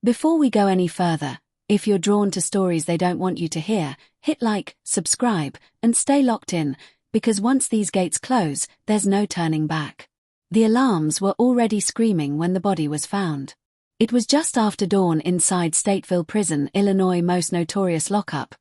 Before we go any further, if you're drawn to stories they don't want you to hear, hit like, subscribe, and stay locked in, because once these gates close, there's no turning back. The alarms were already screaming when the body was found. It was just after dawn inside Stateville Prison, Illinois' most notorious lockup,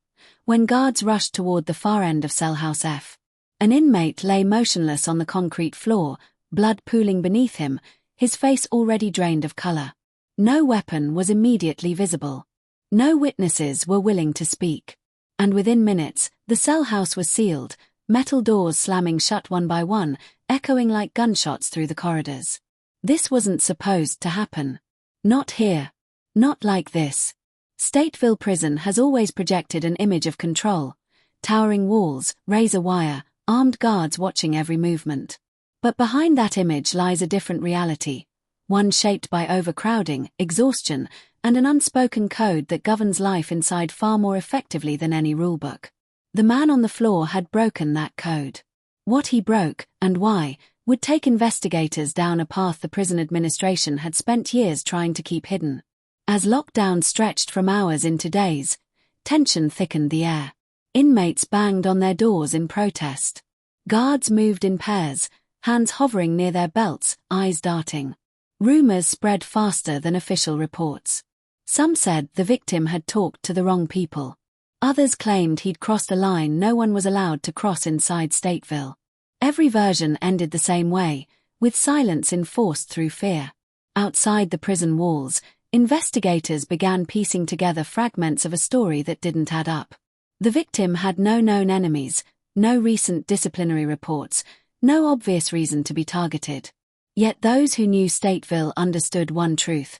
when guards rushed toward the far end of Cell House F. An inmate lay motionless on the concrete floor, blood pooling beneath him, his face already drained of color. No weapon was immediately visible. No witnesses were willing to speak. And within minutes, the cell house was sealed, metal doors slamming shut one by one, echoing like gunshots through the corridors. This wasn't supposed to happen. Not here. Not like this. Stateville Prison has always projected an image of control. Towering walls, razor wire, armed guards watching every movement. But behind that image lies a different reality. One shaped by overcrowding, exhaustion, and an unspoken code that governs life inside far more effectively than any rulebook. The man on the floor had broken that code. What he broke, and why, would take investigators down a path the prison administration had spent years trying to keep hidden. As lockdown stretched from hours into days, tension thickened the air. Inmates banged on their doors in protest. Guards moved in pairs, hands hovering near their belts, eyes darting. Rumors spread faster than official reports. Some said the victim had talked to the wrong people. Others claimed he'd crossed a line no one was allowed to cross inside Stateville. Every version ended the same way, with silence enforced through fear. Outside the prison walls, investigators began piecing together fragments of a story that didn't add up. The victim had no known enemies, no recent disciplinary reports, no obvious reason to be targeted. Yet those who knew Stateville understood one truth.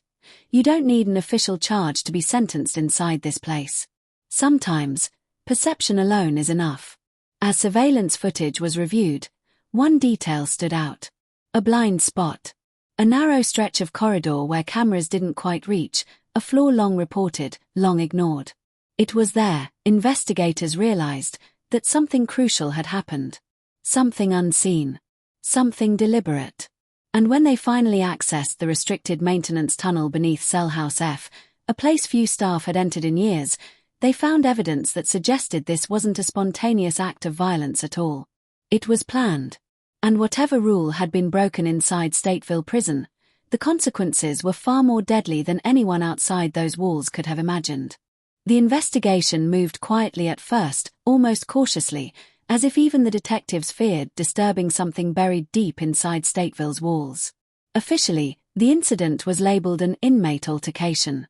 You don't need an official charge to be sentenced inside this place. Sometimes, perception alone is enough. As surveillance footage was reviewed, one detail stood out. A blind spot. A narrow stretch of corridor where cameras didn't quite reach, a floor long reported, long ignored. It was there, investigators realized, that something crucial had happened. Something unseen. Something deliberate. And when they finally accessed the restricted maintenance tunnel beneath Cell House F, a place few staff had entered in years, they found evidence that suggested this wasn't a spontaneous act of violence at all. It was planned. And whatever rule had been broken inside Stateville Prison, the consequences were far more deadly than anyone outside those walls could have imagined. The investigation moved quietly at first, almost cautiously, as if even the detectives feared disturbing something buried deep inside Stateville's walls. Officially, the incident was labeled an inmate altercation.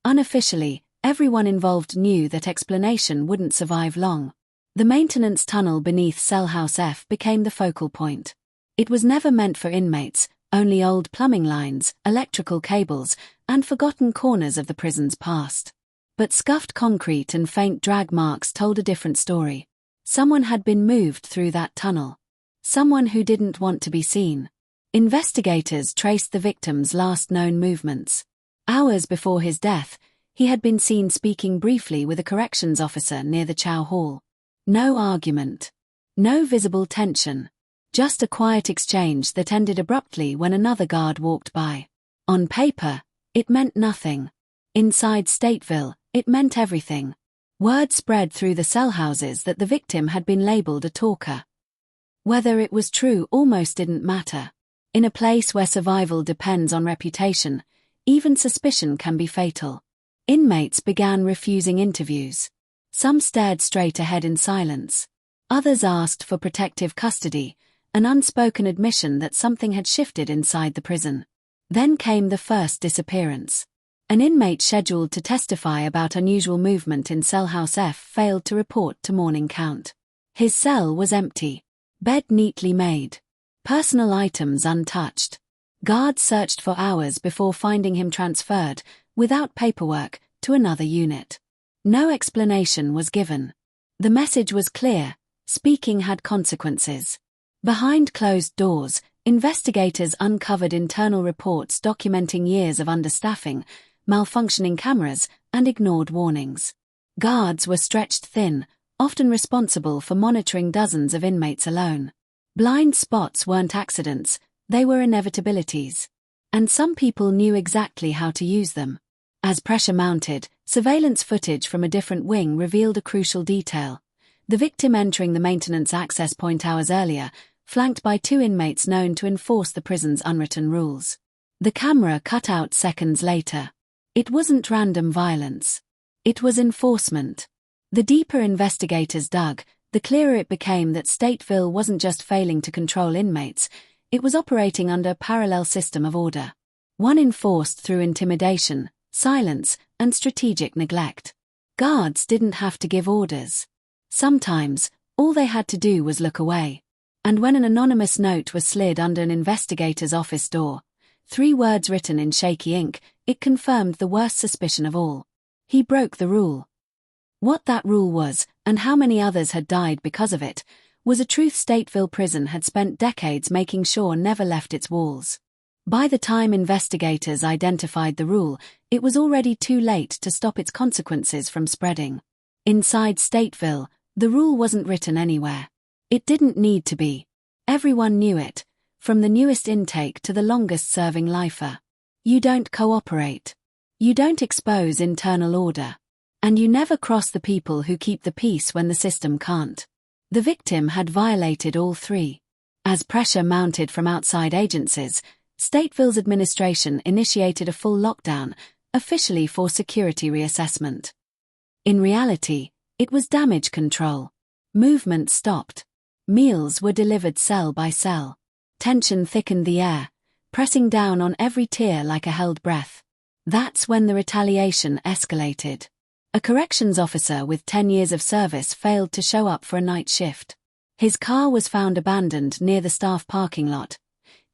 Unofficially, everyone involved knew that explanation wouldn't survive long. The maintenance tunnel beneath Cell House F became the focal point. It was never meant for inmates, only old plumbing lines, electrical cables, and forgotten corners of the prison's past. But scuffed concrete and faint drag marks told a different story. Someone had been moved through that tunnel. Someone who didn't want to be seen. Investigators traced the victim's last known movements. Hours before his death, he had been seen speaking briefly with a corrections officer near the Chow Hall. No argument. No visible tension. Just a quiet exchange that ended abruptly when another guard walked by. On paper, it meant nothing. Inside Stateville, it meant everything. Word spread through the cell houses that the victim had been labeled a talker. Whether it was true almost didn't matter. In a place where survival depends on reputation, even suspicion can be fatal. Inmates began refusing interviews. Some stared straight ahead in silence. Others asked for protective custody, an unspoken admission that something had shifted inside the prison. Then came the first disappearance. An inmate scheduled to testify about unusual movement in Cell House F failed to report to morning count. His cell was empty. Bed neatly made. Personal items untouched. Guards searched for hours before finding him transferred, without paperwork, to another unit. No explanation was given. The message was clear: speaking had consequences. Behind closed doors, investigators uncovered internal reports documenting years of understaffing, malfunctioning cameras, and ignored warnings. Guards were stretched thin, often responsible for monitoring dozens of inmates alone. Blind spots weren't accidents, they were inevitabilities. And some people knew exactly how to use them. As pressure mounted, surveillance footage from a different wing revealed a crucial detail. The victim entering the maintenance access point hours earlier, flanked by 2 inmates known to enforce the prison's unwritten rules. The camera cut out seconds later. It wasn't random violence. It was enforcement. The deeper investigators dug, the clearer it became that Stateville wasn't just failing to control inmates, it was operating under a parallel system of order. One enforced through intimidation, silence, and strategic neglect. Guards didn't have to give orders. Sometimes, all they had to do was look away. And when an anonymous note was slid under an investigator's office door, 3 words written in shaky ink, it confirmed the worst suspicion of all. He broke the rule. What that rule was, and how many others had died because of it, was a truth Stateville Prison had spent decades making sure never left its walls. By the time investigators identified the rule, it was already too late to stop its consequences from spreading. Inside Stateville, the rule wasn't written anywhere. It didn't need to be. Everyone knew it, from the newest intake to the longest-serving lifer. You don't cooperate. You don't expose internal order. And you never cross the people who keep the peace when the system can't. The victim had violated all 3. As pressure mounted from outside agencies, Stateville's administration initiated a full lockdown, officially for security reassessment. In reality, it was damage control. Movement stopped. Meals were delivered cell by cell. Tension thickened the air, pressing down on every tear like a held breath. That's when the retaliation escalated. A corrections officer with 10 years of service failed to show up for a night shift. His car was found abandoned near the staff parking lot,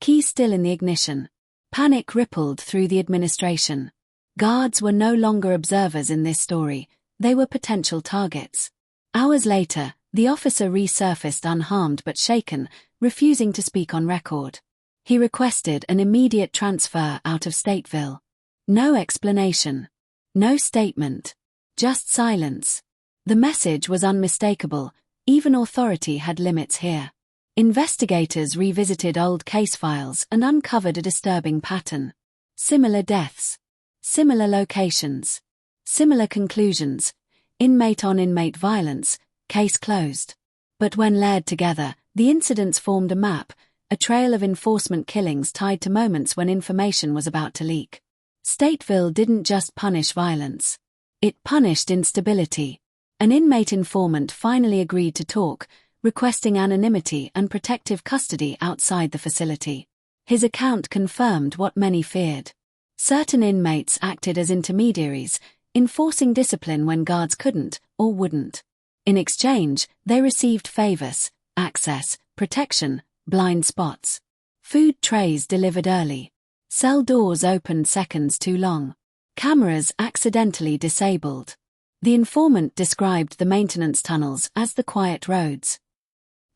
key still in the ignition. Panic rippled through the administration. Guards were no longer observers in this story, they were potential targets. Hours later, the officer resurfaced unharmed but shaken, refusing to speak on record. He requested an immediate transfer out of Stateville. No explanation. No statement. Just silence. The message was unmistakable, even authority had limits here. Investigators revisited old case files and uncovered a disturbing pattern. Similar deaths. Similar locations. Similar conclusions. Inmate-on-inmate violence, case closed. But when layered together, the incidents formed a map, a trail of enforcement killings tied to moments when information was about to leak. Stateville didn't just punish violence. It punished instability. An inmate informant finally agreed to talk, requesting anonymity and protective custody outside the facility. His account confirmed what many feared. Certain inmates acted as intermediaries, enforcing discipline when guards couldn't or wouldn't. In exchange, they received favors, access, protection, blind spots. Food trays delivered early. Cell doors opened seconds too long. Cameras accidentally disabled. The informant described the maintenance tunnels as the quiet roads.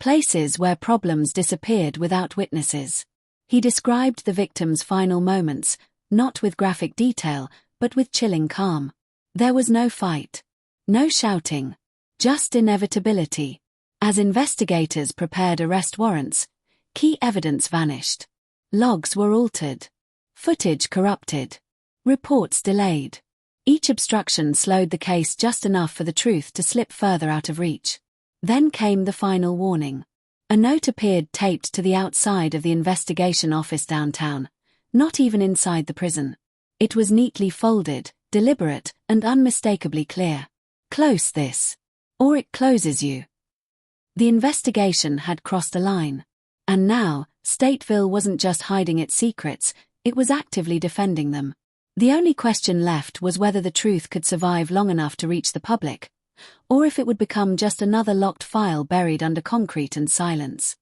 Places where problems disappeared without witnesses. He described the victim's final moments, not with graphic detail, but with chilling calm. There was no fight. No shouting. Just inevitability. As investigators prepared arrest warrants, key evidence vanished. Logs were altered. Footage corrupted. Reports delayed. Each obstruction slowed the case just enough for the truth to slip further out of reach. Then came the final warning. A note appeared taped to the outside of the investigation office downtown, not even inside the prison. It was neatly folded, deliberate, and unmistakably clear. Close this. Or it closes you. The investigation had crossed a line. And now, Stateville wasn't just hiding its secrets, it was actively defending them. The only question left was whether the truth could survive long enough to reach the public, or if it would become just another locked file buried under concrete and silence.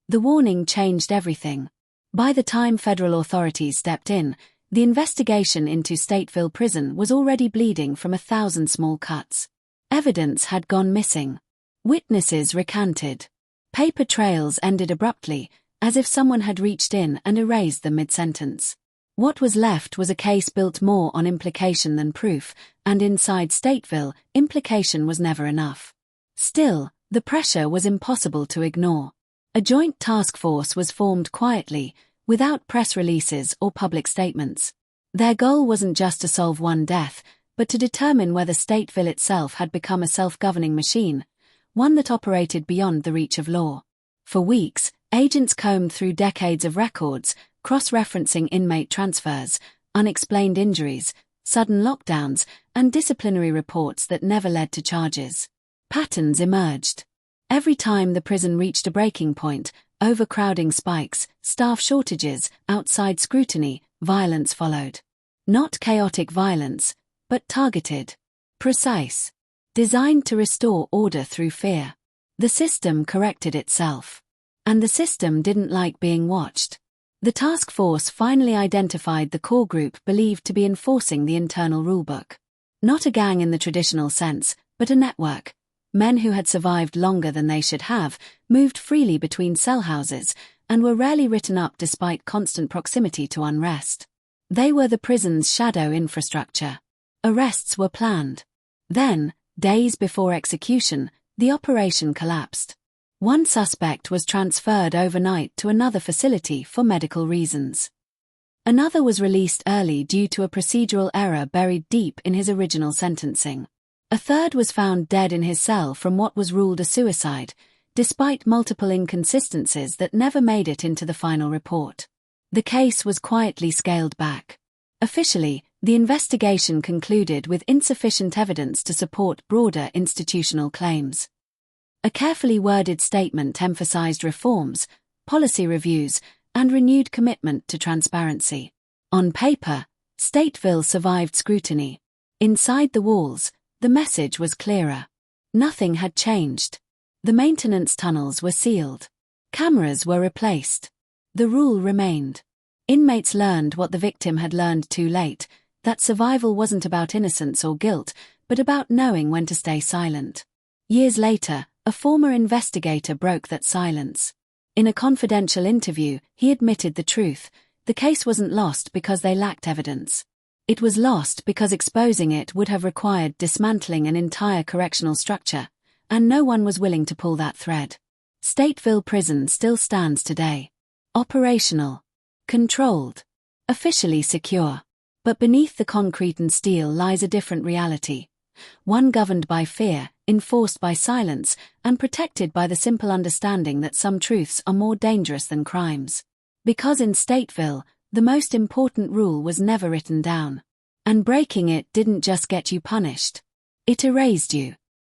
The warning changed everything. By the time federal authorities stepped in, the investigation into Stateville Prison was already bleeding from 1,000 small cuts. Evidence had gone missing. Witnesses recanted. Paper trails ended abruptly, as if someone had reached in and erased them mid-sentence. What was left was a case built more on implication than proof, and inside Stateville, implication was never enough. Still, the pressure was impossible to ignore. A joint task force was formed quietly, without press releases or public statements. Their goal wasn't just to solve one death, but to determine whether Stateville itself had become a self-governing machine, one that operated beyond the reach of law. For weeks, agents combed through decades of records, cross-referencing inmate transfers, unexplained injuries, sudden lockdowns, and disciplinary reports that never led to charges. Patterns emerged. Every time the prison reached a breaking point, overcrowding spikes, staff shortages, outside scrutiny, violence followed. Not chaotic violence, but targeted. Precise. Designed to restore order through fear. The system corrected itself. And the system didn't like being watched. The task force finally identified the core group believed to be enforcing the internal rulebook. Not a gang in the traditional sense, but a network. Men who had survived longer than they should have, moved freely between cell houses, and were rarely written up despite constant proximity to unrest. They were the prison's shadow infrastructure. Arrests were planned. Then, days before execution, the operation collapsed. One suspect was transferred overnight to another facility for medical reasons. Another was released early due to a procedural error buried deep in his original sentencing. A third was found dead in his cell from what was ruled a suicide, despite multiple inconsistencies that never made it into the final report. The case was quietly scaled back. Officially, the investigation concluded with insufficient evidence to support broader institutional claims. A carefully worded statement emphasized reforms, policy reviews, and renewed commitment to transparency. On paper, Stateville survived scrutiny. Inside the walls, the message was clearer. Nothing had changed. The maintenance tunnels were sealed. Cameras were replaced. The rule remained. Inmates learned what the victim had learned too late, that survival wasn't about innocence or guilt, but about knowing when to stay silent. Years later, a former investigator broke that silence. In a confidential interview, he admitted the truth. The case wasn't lost because they lacked evidence. It was lost because exposing it would have required dismantling an entire correctional structure, and no one was willing to pull that thread. Stateville Prison still stands today. Operational. Controlled. Officially secure. But beneath the concrete and steel lies a different reality. One governed by fear, enforced by silence, and protected by the simple understanding that some truths are more dangerous than crimes. Because in Stateville, the most important rule was never written down. And breaking it didn't just get you punished. It erased you.